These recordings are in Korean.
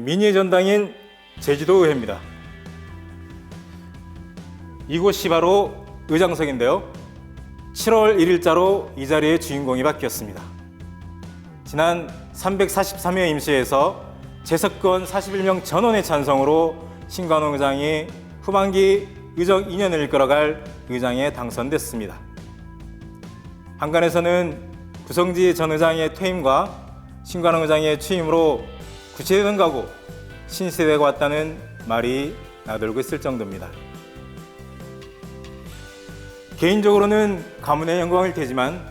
민의의 전당인 제주도의회입니다. 이곳이 바로 의장석인데요. 7월 1일자로 이 자리의 주인공이 바뀌었습니다. 지난 343회 임시회에서 재석권 41명 전원의 찬성으로 신관홍 의장이 후반기 의정 2년을 이끌어갈 의장에 당선됐습니다. 한간에서는 구성지 전 의장의 퇴임과 신관홍 의장의 취임으로 구시대는 가고 신시대가 왔다는 말이 나돌고 있을 정도입니다. 개인적으로는 가문의 영광일 테지만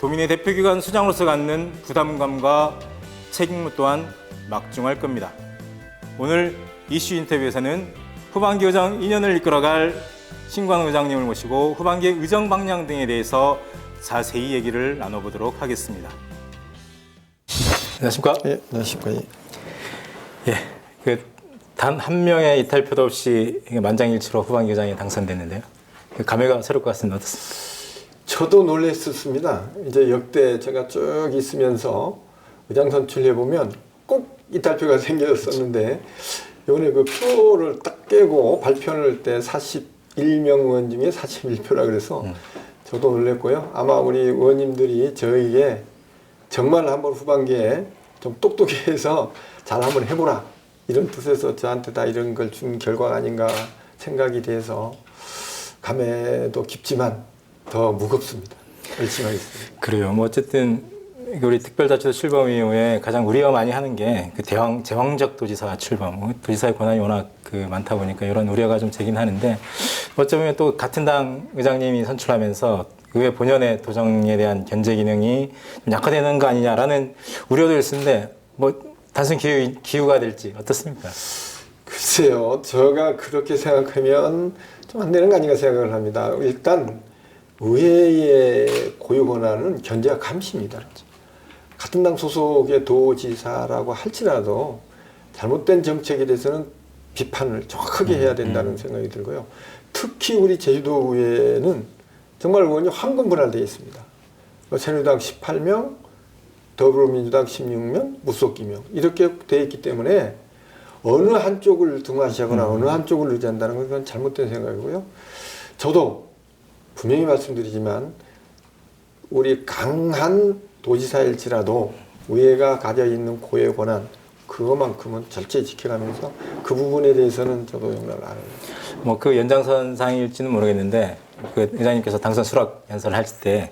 도민의 대표기관 수장으로서 갖는 부담감과 책임무 또한 막중할 겁니다. 오늘 이슈 인터뷰에서는 후반기 의정 2년을 이끌어갈 신관홍 의장님을 모시고 후반기 의정 방향 등에 대해서 자세히 얘기를 나눠보도록 하겠습니다. 안녕하십니까? 예, 안녕하십니까? 예, 단 한 명의 이탈표도 없이 만장일치로 후반기 의장에 당선됐는데요. 감회가 새로울 것 같습니다. 어떻습니까? 저도 놀랐었습니다. 이제 역대 제가 쭉 있으면서 의장 선출해 보면 꼭 이탈표가 생겼었는데 이번에 그 표를 딱 깨고 발표할 때 41명 의원 중에 41표라 그래서 저도 놀랐고요. 아마 우리 의원님들이 저에게 정말 한번 후반기에 좀 똑똑해서 잘 한번 해보라 이런 뜻에서 저한테 다 이런 걸 준 결과가 아닌가 생각이 돼서 감회도 깊지만 더 무겁습니다. 열심히 하겠습니다. 그래요. 뭐 어쨌든 우리 특별자치도 출범 이후에 가장 우리가 많이 하는 게 그 제왕적 도지사 출범, 도지사의 권한이 워낙 많다 보니까 이런 우려가 좀 되긴 하는데 어쩌면 또 같은 당 의장님이 선출하면서 의회 본연의 도정에 대한 견제 기능이 좀 약화되는 거 아니냐라는 우려도 있는데 뭐 단순 기우가 될지 어떻습니까? 글쎄요, 제가 그렇게 생각하면 좀 안 되는 거 아닌가 생각을 합니다. 일단 의회의 고유 권한은 견제와 감시입니다. 같은 당 소속의 도지사라고 할지라도 잘못된 정책에 대해서는 비판을 정확하게 해야 된다는 생각이 들고요. 특히 우리 제주도의회는 정말 의원이 황금분할되어 있습니다. 새누리당 18명, 더불어민주당 16명, 무소속기명 이렇게 되어 있기 때문에 어느 한쪽을 등한시하거나 어느 한쪽을 의지한다는 건 그건 잘못된 생각이고요. 저도 분명히 말씀드리지만 우리 강한 도지사일지라도 의회가 가져 있는 고유의 권한 그것만큼은 절제히 지켜가면서 그 부분에 대해서는 저도 용납을 안 합니다. 뭐 그 연장선상일지는 모르겠는데 그 의장님께서 당선 수락 연설을 할 때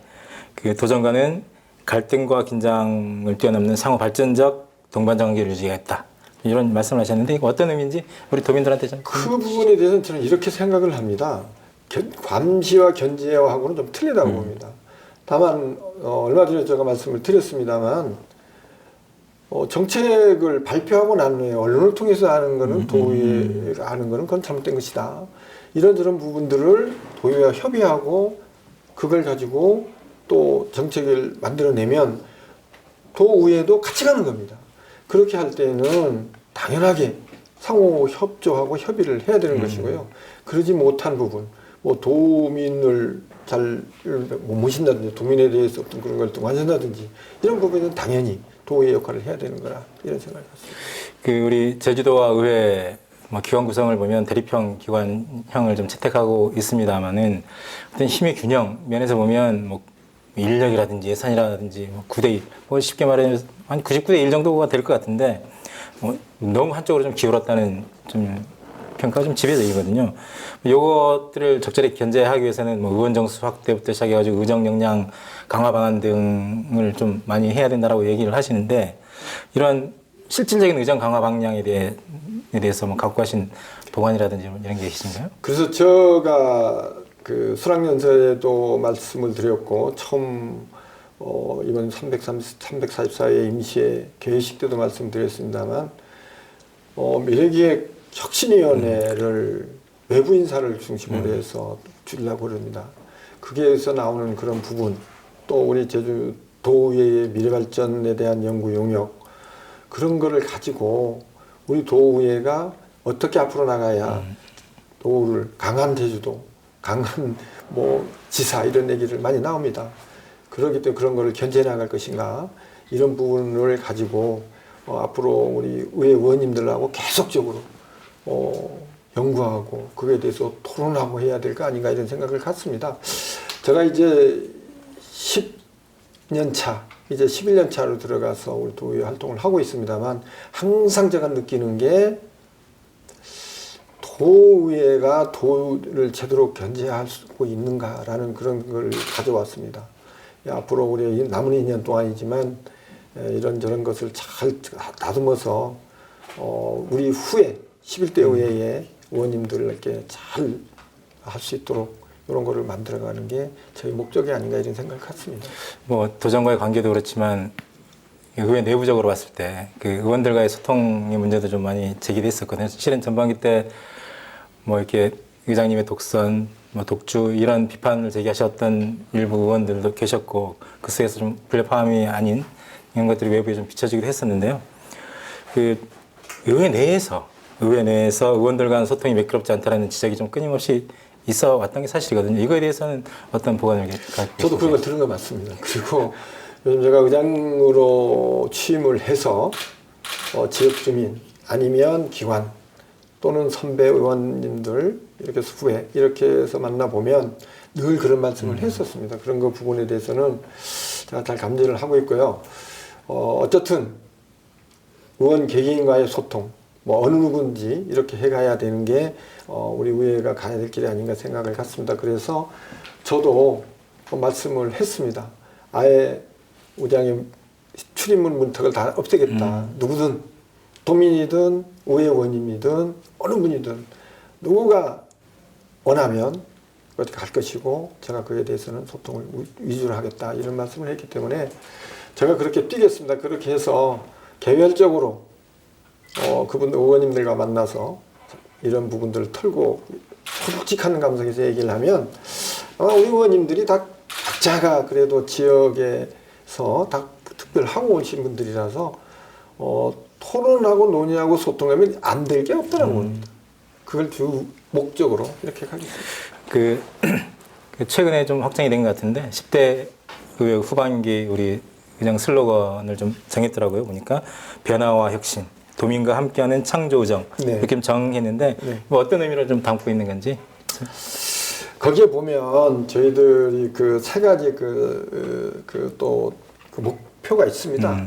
그 도정과는 갈등과 긴장을 뛰어넘는 상호 발전적 동반관계를 유지했다. 이런 말씀을 하셨는데 이거 어떤 의미인지 우리 도민들한테 좀. 그 부분에 대해서는 저는 이렇게 생각을 합니다. 감시와 견제하고는 좀 틀리다고 봅니다. 다만 얼마 전에 제가 말씀을 드렸습니다만 정책을 발표하고 난 후에 언론을 통해서 하는 거는 도의회가 하는 거는 그건 잘못된 것이다. 이런저런 부분들을 도의회와 협의하고 그걸 가지고 또 정책을 만들어내면 도의회도 같이 가는 겁니다. 그렇게 할 때는 당연하게 상호 협조하고 협의를 해야 되는 것이고요. 그러지 못한 부분, 뭐 도민을 잘 못 모신다든지 도민에 대해서 어떤 그런 걸 등한시한다든지 이런 부분은 당연히 도의회 역할을 해야 되는 거라 이런 생각을 했습니다. 그 우리 제주도와 의회 기관 구성을 보면 대립형 기관형을 좀 채택하고 있습니다만은 어떤 힘의 균형 면에서 보면 뭐 인력이라든지 예산이라든지 9대 1, 쉽게 말하면 한 99대 1 정도가 될 것 같은데 너무 한쪽으로 좀 기울었다는 좀 평가가 좀 지배적이거든요. 이것들을 적절히 견제하기 위해서는 뭐 의원 정수 확대부터 시작해가지고 의정 역량 강화 방안 등을 좀 많이 해야 된다라고 얘기를 하시는데 이런 실질적인 의정 강화 방향에 대해서 뭐 갖고 가신 보관이라든지 이런 게 계신가요? 그래서 제가 그 수락연설에도 말씀을 드렸고 처음 이번 344회 임시회 개회식 때도 말씀드렸습니다만 미래기획 혁신위원회를 외부 인사를 중심으로 해서 주려고 합니다. 거기에서 나오는 그런 부분 또 우리 제주도의회의 미래발전에 대한 연구 용역 그런 거를 가지고 우리 도의회가 어떻게 앞으로 나가야 도를 강한 제주도 강한 뭐 지사 이런 얘기를 많이 나옵니다. 그렇기 때문에 그런 거를 견제 나갈 것인가 이런 부분을 가지고 앞으로 우리 의회 의원님들하고 계속적으로 연구하고 그거에 대해서 토론하고 해야 될 거 아닌가 이런 생각을 갖습니다. 제가 이제 10년 차, 이제 11년 차로 들어가서 우리 도의회 활동을 하고 있습니다만 항상 제가 느끼는 게 도의회가 도를 제대로 견제할 수 있는가라는 그런 걸 가져왔습니다. 앞으로 우리 남은 2년 동안이지만 이런저런 것을 잘 다듬어서 우리 후에 11대 의회의 의원님들에게 잘 할 수 있도록 이런 거를 만들어가는 게 저희 목적이 아닌가 이런 생각을 갖습니다. 뭐 도정과의 관계도 그렇지만 의회 내부적으로 봤을 때 그 의원들과의 소통의 문제도 좀 많이 제기됐었거든요. 실은 전반기 때 뭐 이렇게 의장님의 독선, 뭐 독주 이런 비판을 제기하셨던 일부 의원들도 계셨고 그 속에서 좀 불협화음이 아닌 이런 것들이 외부에 좀 비춰지기도 했었는데요. 그 의회 내에서 의원들 간 소통이 매끄럽지 않다는 지적이 좀 끊임없이 있어 왔던 게 사실이거든요. 이거에 대해서는 어떤 보관을 갖고 저도 그런 걸 들은 거 맞습니다. 그리고 요즘 제가 의장으로 취임을 해서 지역 주민 아니면 기관 또는 선배 의원님들 이렇게 해서 후배 이렇게 해서 만나보면 늘 그런 말씀을 했었습니다. 그런 거 부분에 대해서는 제가 잘 감지를 하고 있고요. 어쨌든 의원 개개인과의 소통 뭐 어느 누군지 이렇게 해가야 되는 게 우리 의회가 가야 될 길이 아닌가 생각을 갖습니다. 그래서 저도 말씀을 했습니다. 아예 의장의 출입문 문턱을 다 없애겠다. 누구든 도민이든 의회 의원님이든 어느 분이든 누구가 원하면 어떻게 갈 것이고 제가 그에 대해서는 소통을 위주로 하겠다 이런 말씀을 했기 때문에 제가 그렇게 뛰겠습니다. 그렇게 해서 개별적으로 그분 의원님들과 만나서 이런 부분들을 털고 솔직한 감성에서 얘기를 하면 아마 우리 의원님들이 다 각자가 그래도 지역에서 다 특별하고 오신 분들이라서 토론하고 논의하고 소통하면 안 될 게 없다는 겁니다. 그걸 주 목적으로 이렇게 가겠습니다. 그 최근에 좀 확정이 된 것 같은데 10대 의회 후반기 우리 의장 슬로건을 좀 정했더라고요. 보니까 변화와 혁신, 도민과 함께하는 창조의정 네. 이렇게 좀 정했는데 네. 뭐 어떤 의미를 좀 담고 있는 건지. 거기에 보면 저희들이 그 세 가지 또 그 목표가 있습니다.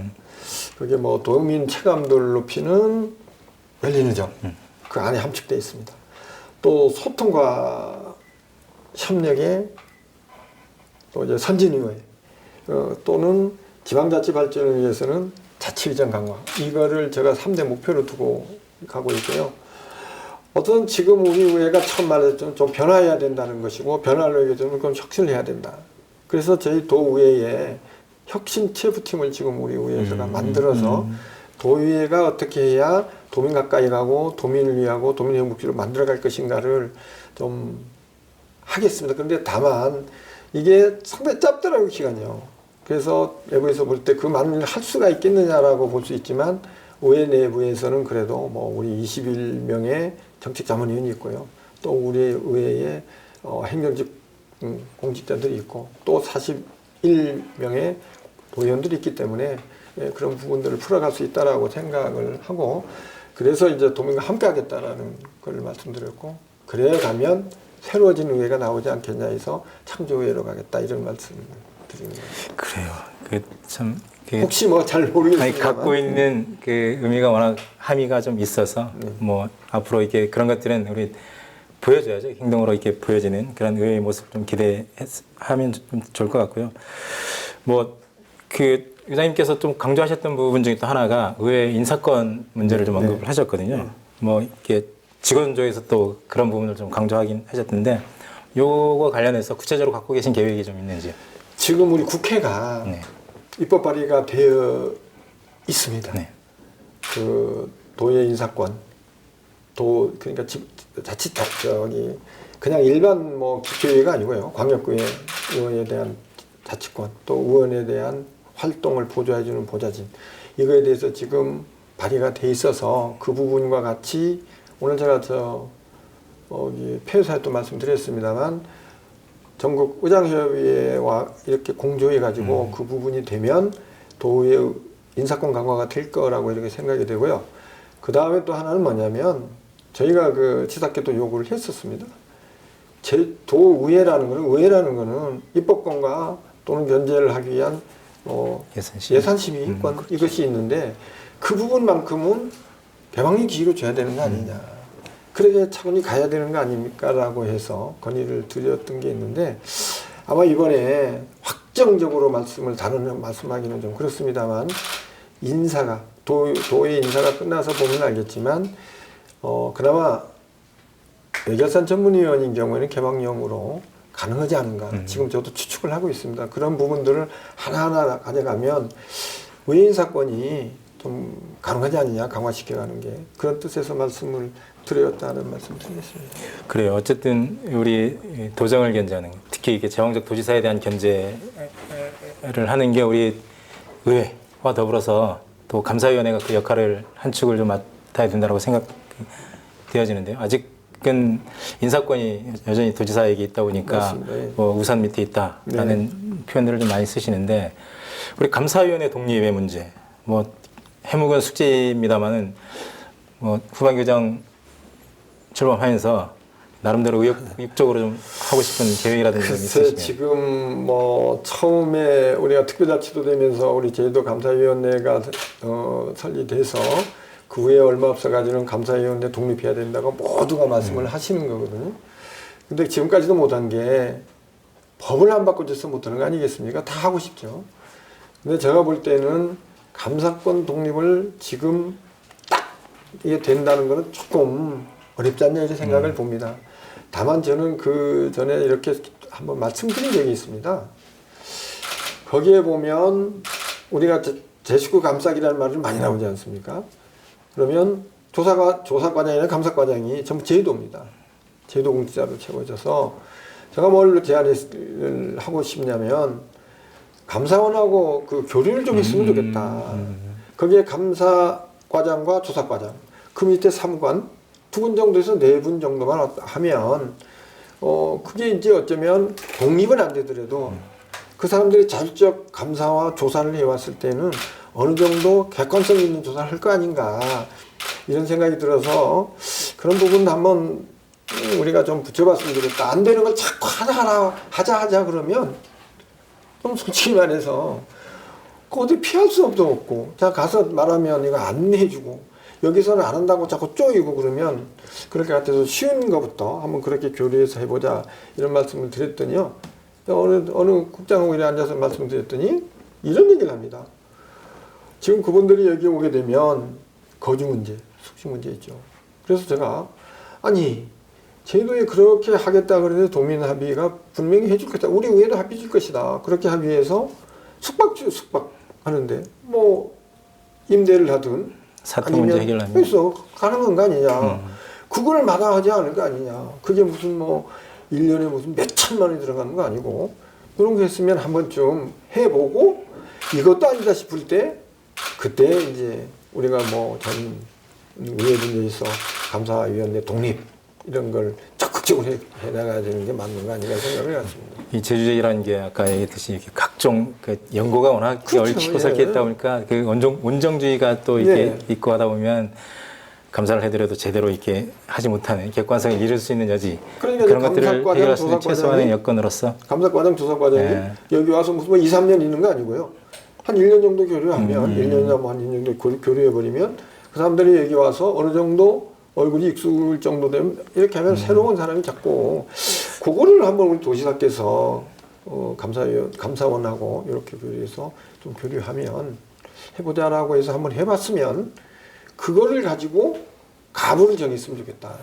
그게 뭐 도민 체감도를 높이는 열린 의정 그 안에 함축되어 있습니다. 또 소통과 협력의 또 이제 선진의회 또는 지방자치 발전을 위해서는 자치의정 강화 이거를 제가 3대 목표로 두고 가고 있고요. 어떤 지금 우리 의회가 처음 말했던 좀 변화해야 된다는 것이고 변화를 위해서 그럼 혁신을 해야 된다. 그래서 저희 도의회에 혁신 TF팀을 지금 우리 의회에서가 만들어서 도의회가 어떻게 해야 도민 가까이 가고 도민을 위하고 도민의 행복지를 만들어갈 것인가를 좀 하겠습니다. 그런데 다만 이게 상당히 짧더라고요, 기간이요. 그래서 내부에서 볼 때 그 많은 일을 할 수가 있겠느냐라고 볼 수 있지만 의회 내부에서는 그래도 뭐 우리 21명의 정책자문위원이 있고요. 또 우리 의회에 행정직 공직자들이 있고 또 41명의 도의원들이 있기 때문에 그런 부분들을 풀어갈 수 있다라고 생각을 하고 그래서 이제 도민과 함께 하겠다라는 걸 말씀드렸고 그래 가면 새로워진 의회가 나오지 않겠냐 해서 창조의회로 가겠다 이런 말씀을 드리는 거예요. 그래요. 그참 혹시 뭐 잘 모르겠습니다. 갖고 있는 그 의미가 워낙 함의가 좀 있어서 뭐 앞으로 이렇게 그런 것들은 우리 보여줘야죠. 행동으로 이렇게 보여지는 그런 의회의 모습 좀 기대하면 좀 좋을 것 같고요. 뭐 그 의장님께서 좀 강조하셨던 부분 중에 또 하나가 의회 인사권 문제를 좀 언급을 하셨거든요. 뭐 이렇게 직원조에서 또 그런 부분을 좀 강조하긴 하셨는데 요거 관련해서 구체적으로 갖고 계신 계획이 좀 있는지. 지금 우리 국회가 입법 발의가 되어 있습니다. 네. 그 도의 인사권, 그러니까 자치자격이 그냥 일반 뭐 기초의회가 아니고요. 광역의회에 대한 자치권, 또 의원에 대한 활동을 보조해주는 보좌진 이거에 대해서 지금 발의가 돼 있어서 그 부분과 같이 오늘 제가 폐회사에 또 말씀드렸습니다만 전국 의장협의회와 이렇게 공조해 가지고 그 부분이 되면 도의회 인사권 강화가 될 거라고 이렇게 생각이 되고요. 그 다음에 또 하나는 뭐냐면 저희가 그 지사께 또 요구를 했었습니다. 도의회라는 의회라는 입법권과 또는 견제를 하기 위한 예산 심의권 이것이 있는데 그 부분만큼은 개방력 기기로 줘야 되는 거 아니냐. 그렇게 차분히 가야 되는 거 아닙니까라고 해서 건의를 드렸던 게 있는데 아마 이번에 확정적으로 말씀하기는 좀 그렇습니다만 인사가 도의 인사가 끝나서 보면 알겠지만 그나마 외결산 전문위원인 경우에는 개방형으로 가능하지 않은가. 지금 저도 추측을 하고 있습니다. 그런 부분들을 하나하나 가져가면 외인사건이 좀 가능하지 않느냐, 강화시켜가는 게. 그런 뜻에서 말씀을 드렸다는 말씀 드리겠습니다. 그래요. 어쨌든 우리 도정을 견제하는, 특히 이게 제왕적 도지사에 대한 견제를 하는 게 우리 의회와 더불어서 또 감사위원회가 그 역할을 한 축을 좀 맡아야 된다고 생각되어지는데요. 아직은 인사권이 여전히 도지사에게 있다 보니까 맞습니다. 예. 뭐 우산 밑에 있다라는 표현들을 좀 많이 쓰시는데 우리 감사위원회 독립의 문제, 뭐 해묵은 숙제입니다만은 뭐 후반 규정 출범하면서 나름대로 의욕적으로 좀 하고 싶은 계획이라든지 좀 글쎄, 있으시면. 지금 뭐 처음에 우리가 특별자치도 되면서 우리 제주도 감사위원회가 설립돼서 그 후에 얼마 없어가지고는 감사위원회 독립해야 된다고 모두가 말씀을 하시는 거거든요. 근데 지금까지도 못한 게 법을 안 바꿔줘서 못하는 거 아니겠습니까? 다 하고 싶죠. 근데 제가 볼 때는 감사권 독립을 지금 딱 이게 된다는 거는 조금 어렵지 않냐 이렇게 생각을 봅니다. 다만 저는 그 전에 이렇게 한번 말씀드린 적이 있습니다. 거기에 보면 우리가 제19 감사기라는 말이 많이 나오지 않습니까? 그러면 조사과장이나 감사과장이 전부 제도입니다. 제도 공직자로 채워져서 제가 뭘 제안을 하고 싶냐면 감사원하고 그 교류를 좀 했으면 좋겠다. 거기에 감사과장과 조사과장, 그 밑에 사무관 두 분 정도에서 네 분 정도만 하면 그게 이제 어쩌면 독립은 안 되더라도 그 사람들이 자율적 감사와 조사를 해왔을 때는 어느 정도 객관성 있는 조사를 할 거 아닌가 이런 생각이 들어서 그런 부분 한번 우리가 좀 붙여봤으면 좋겠다. 안 되는 걸 자꾸 하자 그러면 좀 솔직히 말해서 어디 피할 수 없고 자 가서 말하면 이거 안 해주고 여기서는 안 한다고 자꾸 쪼이고 그러면 그럴 것 같아서 쉬운 것부터 한번 그렇게 교류해서 해보자 이런 말씀을 드렸더니요. 어느 국장하고 이래 앉아서 말씀드렸더니 이런 얘기를 합니다. 지금 그분들이 여기 오게 되면 거주 문제, 숙식 문제 있죠. 그래서 제가 아니 제도에 그렇게 하겠다 그러는데 도민 합의가 분명히 해줄 것이다. 우리 의회도 합의 줄 것이다. 그렇게 합의해서 숙박하는데 뭐 임대를 하든 사퇴 문제 해결하면 그래서 가능한 거 아니냐. 그걸 마다하지 않을 거 아니냐. 그게 무슨 뭐 1년에 무슨 몇 천만 원이 들어가는 거 아니고 그런 거 했으면 한번 좀 해보고 이것도 아니다 싶을 때 그때 이제 우리가 뭐 전 의회 분야에서 감사위원회 독립 이런 걸 적극적으로 해나가야 되는 게 맞는 거 아닌가 생각을 해봤습니다. 이 제주제라는 게 아까 얘기했듯이 이렇게 각종 그 연고가 워낙 그렇죠. 얽히고 설켜 있다 보니까 그 원정주의가 또 이렇게 있고 하다 보면 감사를 해드려도 제대로 이렇게 하지 못하는 객관성을 잃을 수 있는 여지 그러니까 그런 것들을 해결할 수 있는 최소한의 여건으로서 감사과장, 조사과장이 여기 와서 무슨 뭐 2, 3년 있는 거 아니고요. 한 1년 정도 교류하면 1년이나 뭐 한 2년 정도 교류해버리면 그 사람들이 여기 와서 어느 정도 얼굴이 익숙할 정도 되면 이렇게 하면 새로운 사람이 자꾸 그거를 한번 우리 도시사께서 감사원하고 이렇게 교류해서 좀 교류하면 해보자라고 해서 한번 해봤으면 그거를 가지고 가부를 정했으면 좋겠다.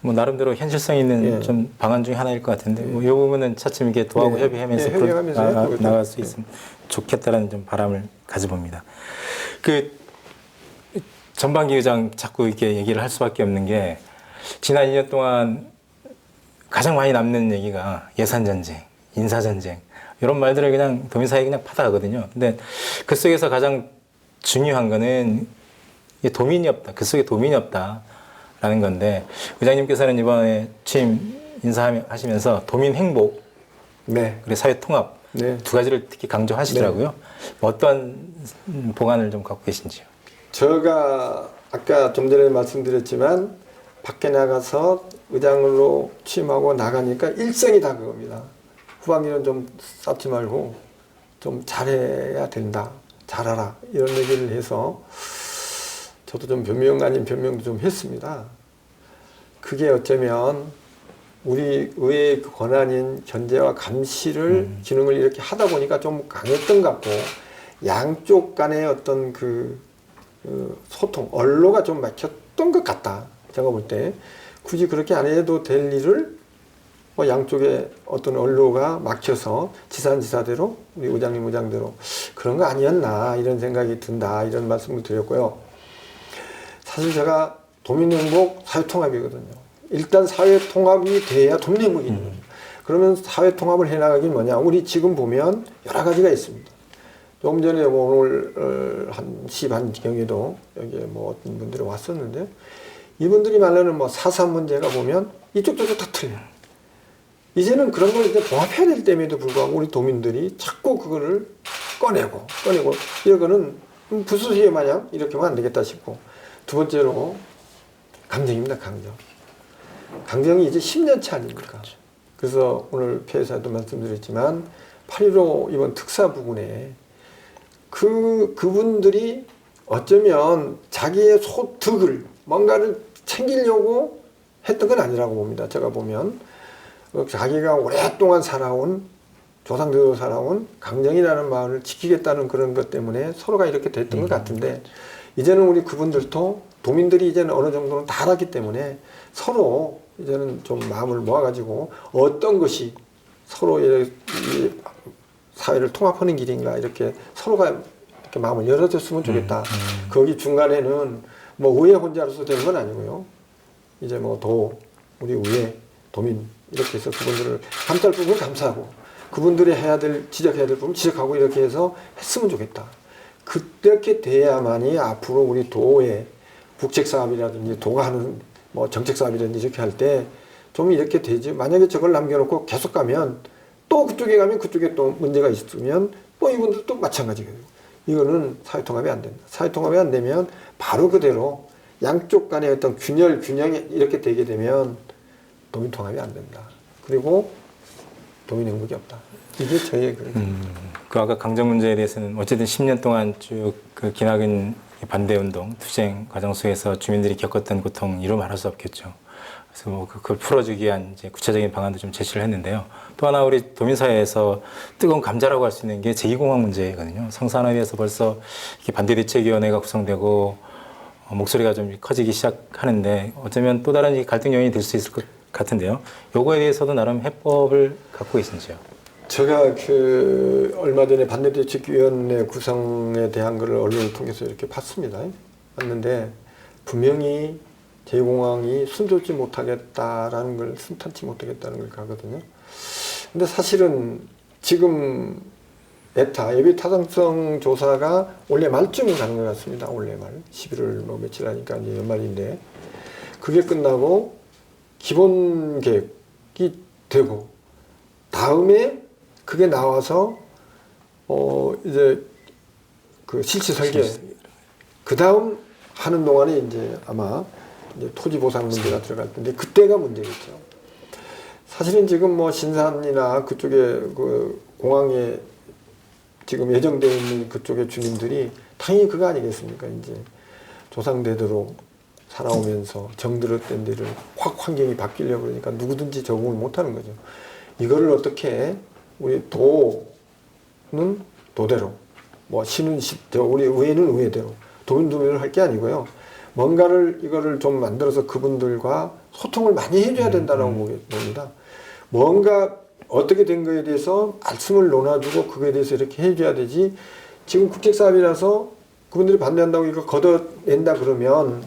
뭐 나름대로 현실성 있는 좀 방안 중에 하나일 것 같은데 뭐 이 부분은 차츰 이렇게 도하고 협의하면서 나갈 수 있으면 좋겠다라는 좀 바람을 가져봅니다. 그 전반기 의장 자꾸 이렇게 얘기를 할 수밖에 없는 게 지난 2년 동안 가장 많이 남는 얘기가 예산 전쟁, 인사 전쟁 이런 말들을 그냥 도민사회에 그냥 받아가거든요. 근데 그 속에서 가장 중요한 거는 도민이 없다. 그 속에 도민이 없다라는 건데 의장님께서는 이번에 취임 인사하시면서 도민 행복, 그리고 사회 통합 네. 두 가지를 특히 강조하시더라고요. 어떤 보관을 좀 갖고 계신지요? 제가 아까 좀 전에 말씀드렸지만 밖에 나가서 의장으로 취임하고 나가니까 일생이 다 그겁니다. 후반기는 좀 쌓지 말고 좀 잘해야 된다. 잘하라. 이런 얘기를 해서 저도 좀 변명 아닌 변명도 좀 했습니다. 그게 어쩌면 우리 의회의 권한인 견제와 감시를 기능을 이렇게 하다 보니까 좀 강했던 것 같고 양쪽 간의 어떤 그 소통, 언로가 좀 막혔던 것 같다. 제가 볼 때 굳이 그렇게 안 해도 될 일을 뭐 양쪽에 어떤 언로가 막혀서 지사대로 우리 의장대로 그런 거 아니었나 이런 생각이 든다 이런 말씀을 드렸고요. 사실 제가 도민행복 사회통합이거든요. 일단 사회통합이 돼야 도민행복이 있는 거죠. 그러면 사회통합을 해나가긴 뭐냐. 우리 지금 보면 여러 가지가 있습니다. 조금 전에 뭐 오늘 한 10시 반경에도 여기에 뭐 어떤 분들이 왔었는데 이분들이 말하는 뭐 4.3 문제가 보면 이쪽 저쪽 다 틀려요. 이제는 그런 걸 이제 봉합해야 될 때에도 불구하고 우리 도민들이 자꾸 그거를 꺼내고 이거는 부수시에 마냥 이렇게 하면 안 되겠다 싶고 두 번째로 강정입니다. 강정이 이제 10년차 아닙니까? 그렇죠. 그래서 오늘 폐회사도 말씀드렸지만 8.15 이번 특사 부근에 그분들이 어쩌면 자기의 소득을 뭔가를 챙기려고 했던 건 아니라고 봅니다. 제가 보면 자기가 오랫동안 살아온 조상들로 살아온 강정이라는 마을을 지키겠다는 그런 것 때문에 서로가 이렇게 됐던 것 같은데 이제는 우리 그분들도 도민들이 이제는 어느 정도는 다 알았기 때문에 서로 이제는 좀 마음을 모아가지고 어떤 것이 서로 이 사회를 통합하는 길인가 이렇게 서로가 이렇게 마음을 열어줬으면 좋겠다. 거기 중간에는 뭐 의회 혼자로서 되는 건 아니고요. 이제 뭐 우리 의회 도민 이렇게 해서 그분들을 감쌀 부분을 감싸고 그분들이 해야 될 지적해야 될 부분 지적하고 이렇게 해서 했으면 좋겠다. 그렇게 돼야만이 앞으로 우리 도의 국책 사업이라든지 도가 하는 뭐 정책 사업이라든지 이렇게 할 때 좀 이렇게 되지. 만약에 저걸 남겨놓고 계속 가면 또 그쪽에 가면 그쪽에 또 문제가 있으면 또 이분들도 마찬가지거든요. 이거는 사회통합이 안 된다. 사회통합이 안 되면 바로 그대로 양쪽 간의 어떤 균형이 이렇게 되게 되면 도민통합이 안 된다. 그리고 도민행복이 없다. 이게 저의 그 아까 강정 문제에 대해서는 어쨌든 10년 동안 쭉 그 기나긴 반대운동, 투쟁 과정 속에서 주민들이 겪었던 고통 이루 말할 수 없겠죠. 그래서 뭐 그걸 풀어주기 위한 이제 구체적인 방안도 좀 제시를 했는데요. 또 하나 우리 도민사회에서 뜨거운 감자라고 할 수 있는 게 제2공항 문제거든요. 성산업에서 벌써 이렇게 반대대책위원회가 구성되고 목소리가 좀 커지기 시작하는데 어쩌면 또 다른 갈등 요인이 될 수 있을 것 같은데요. 요거에 대해서도 나름 해법을 갖고 계신지요? 제가 얼마 전에 반대대책위원회 구성에 대한 것을 언론을 통해서 이렇게 봤습니다. 봤는데 분명히 제2공항이 순조롭지 못하겠다라는 걸 순탄치 못하겠다는 걸 가거든요. 근데 사실은 지금 예비 타당성 조사가 올해 말쯤에 가는 것 같습니다. 올해 말 11월 뭐 며칠 하니까 이제 연말인데 그게 끝나고 기본 계획이 되고 다음에 그게 나와서 이제 그 실시 설계 그 다음 하는 동안에 이제 아마 이제 토지 보상 문제가 들어갈 텐데 그때가 문제겠죠. 사실은 지금 뭐 신산이나 그쪽에 그 공항에 지금 예정되어 있는 그쪽의 주민들이 당연히 그거 아니겠습니까? 이제 조상대대로 살아오면서 정들었던 데를 확 환경이 바뀌려고 그러니까 누구든지 적응을 못하는 거죠. 이거를 어떻게 우리 도는 도대로, 뭐 시는 시대로, 우리 의회는 의회대로 도민도민을 할 게 아니고요. 뭔가를 이거를 좀 만들어서 그분들과 소통을 많이 해줘야 된다라고 봅니다. 뭔가 어떻게 된 거에 대해서 말씀을 논아주고 그거에 대해서 이렇게 해줘야 되지. 지금 국책사업이라서 그분들이 반대한다고 이거 걷어낸다 그러면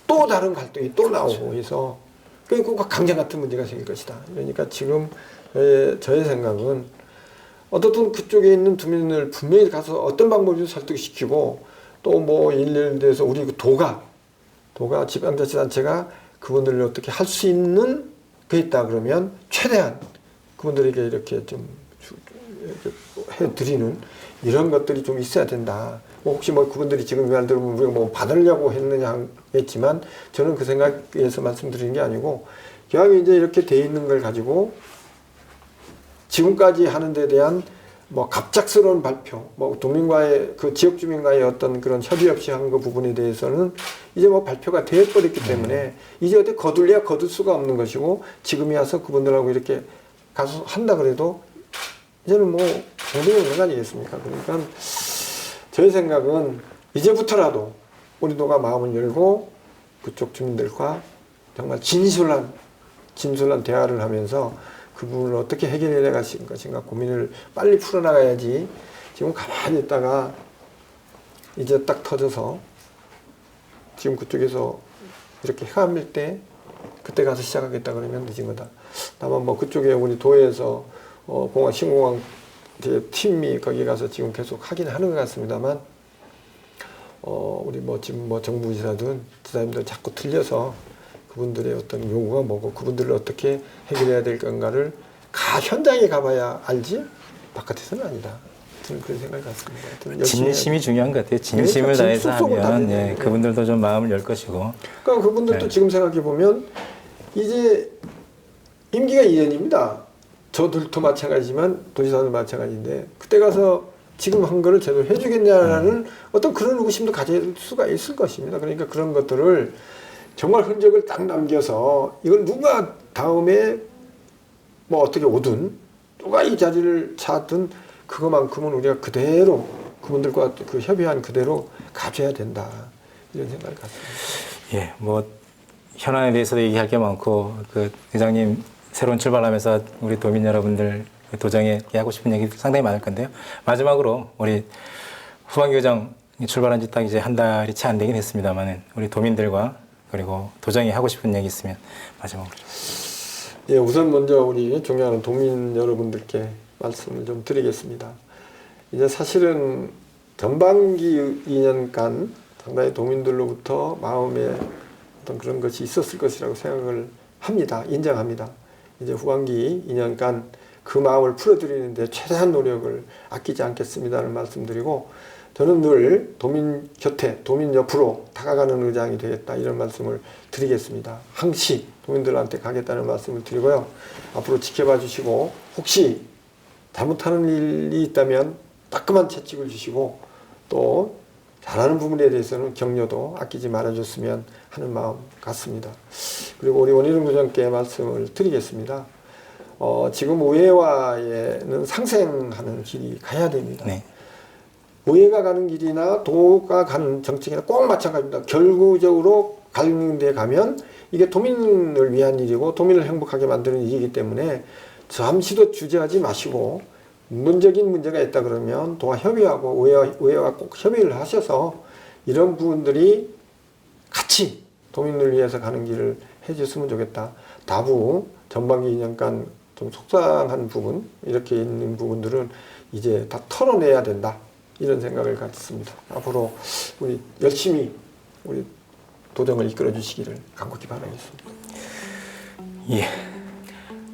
또 다른 갈등이 또 나오고 해서 그러니까 강장 같은 문제가 생길 것이다. 그러니까 지금 저의 생각은 어떻든 그쪽에 있는 주민을 분명히 가서 어떤 방법으로 설득시키고 또 뭐 예를 들어서 우리 그 도가 지방자치단체가 그분들을 어떻게 할 수 있는 게 있다 그러면 최대한 그분들에게 이렇게 좀 해드리는 이런 것들이 좀 있어야 된다. 뭐 혹시 뭐 그분들이 지금 말 들으면 우리가 뭐 받으려고 했느냐 했지만 저는 그 생각에서 말씀드리는 게 아니고 그냥 이제 이렇게 돼 있는 걸 가지고 지금까지 하는 데 대한 뭐 갑작스러운 발표, 뭐 도민과의 그 지역 주민과의 어떤 그런 협의 없이 한 그 부분에 대해서는 이제 뭐 발표가 되어버렸기 때문에 이제 어디 거둘래야 거둘 수가 없는 것이고 지금이 와서 그분들하고 이렇게 가서 한다 그래도 이제는 뭐 공동의 문제가 아니겠습니까? 그러니까 저희 생각은 이제부터라도 우리 도가 마음을 열고 그쪽 주민들과 정말 진솔한 대화를 하면서 그 부분을 어떻게 해결해 나갈 것인가 고민을 빨리 풀어나가야지 지금 가만히 있다가 이제 딱 터져서 지금 그쪽에서 이렇게 헤아밀 때 그때 가서 시작하겠다 그러면 늦은 거다. 다만 뭐 그쪽에 우리 도에서 공항 신공항 팀이 거기 가서 지금 계속 하긴 하는 것 같습니다만 우리 뭐 지금 뭐 정부지사든 지사님들 자꾸 틀려서 그분들의 어떤 요구가 뭐고 그분들을 어떻게 해결해야 될 건가를 현장에 가봐야 알지 바깥에서는 아니다. 저는 그런 생각을 갖습니다. 하여튼 진심이 중요한 것 같아요. 진심을 다해서 하면 예, 그분들도 좀 마음을 열 것이고. 그러니까 그분들도 지금 생각해 보면 이제 임기가 2년입니다. 저들도 마찬가지지만 도지사도 마찬가지인데 그때 가서 지금 한 거를 제대로 해주겠냐라는 어떤 그런 의구심도 가질 수가 있을 것입니다. 그러니까 그런 것들을 정말 흔적을 딱 남겨서 이걸 누가 다음에 뭐 어떻게 오든 누가 이 자리를 찾든 그것만큼은 우리가 그대로 그분들과 그 협의한 그대로 가져야 된다 이런 생각을 갖습니다. 예, 뭐 현안에 대해서도 얘기할 게 많고 그 의장님 새로운 출발하면서 우리 도민 여러분들 도정에 하고 싶은 얘기 상당히 많을 건데요. 마지막으로 우리 후반기 의장 출발한 지 딱 이제 한 달이 채 안 되긴 했습니다만은 우리 도민들과 그리고 도정이 하고 싶은 얘기 있으면 마지막으로. 예, 우선 먼저 우리 존경하는 도민 여러분들께 말씀을 좀 드리겠습니다. 이제 사실은 전반기 2년간 상당히 도민들로부터 마음에 어떤 그런 것이 있었을 것이라고 생각을 합니다. 인정합니다. 이제 후반기 2년간 그 마음을 풀어드리는데 최대한 노력을 아끼지 않겠습니다는 말씀드리고 저는 늘 도민 곁에 도민 옆으로 다가가는 의장이 되겠다 이런 말씀을 드리겠습니다. 항시 도민들한테 가겠다는 말씀을 드리고요. 앞으로 지켜봐 주시고 혹시 잘못하는 일이 있다면 따끔한 채찍을 주시고 또 잘하는 부분에 대해서는 격려도 아끼지 말아줬으면 하는 마음 같습니다. 그리고 우리 원희룡 도정께 말씀을 드리겠습니다. 지금 의회와에는 상생하는 길이 가야 됩니다. 네. 의회가 가는 길이나 도가 가는 정책이나 꼭 마찬가지입니다. 결국적으로 가는 데 가면 이게 도민을 위한 일이고 도민을 행복하게 만드는 일이기 때문에 잠시도 주저하지 마시고 근본적인 문제가 있다 그러면 도와 협의하고 의회와 꼭 협의를 하셔서 이런 부분들이 같이 도민을 위해서 가는 길을 해줬으면 좋겠다. 다부 전반기 2년간 좀 속상한 부분 이렇게 있는 부분들은 이제 다 털어내야 된다. 이런 생각을 갖습니다. 앞으로 우리 열심히 우리 도정을 이끌어 주시기를 간곡히 바라겠습니다. 예.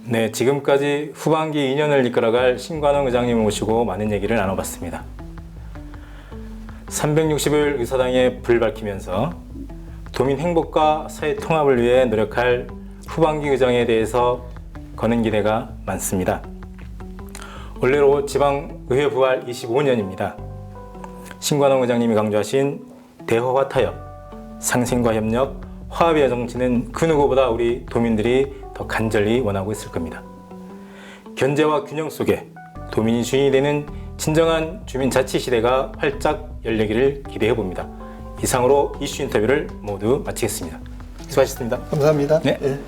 네, 지금까지 후반기 2년을 이끌어갈 신관웅 의장님을 모시고 많은 얘기를 나눠봤습니다. 360일 의사당에 불 밝히면서 도민 행복과 사회 통합을 위해 노력할 후반기 의장에 대해서 거는 기대가 많습니다. 올해로 지방의회 부활 25년입니다. 신관웅 의장님이 강조하신 대화와 타협, 상생과 협력, 화합의 정치는 그 누구보다 우리 도민들이 더 간절히 원하고 있을 겁니다. 견제와 균형 속에 도민이 주인이 되는 진정한 주민자치 시대가 활짝 열리기를 기대해 봅니다. 이상으로 이슈 인터뷰를 모두 마치겠습니다. 수고하셨습니다. 감사합니다. 네. 네.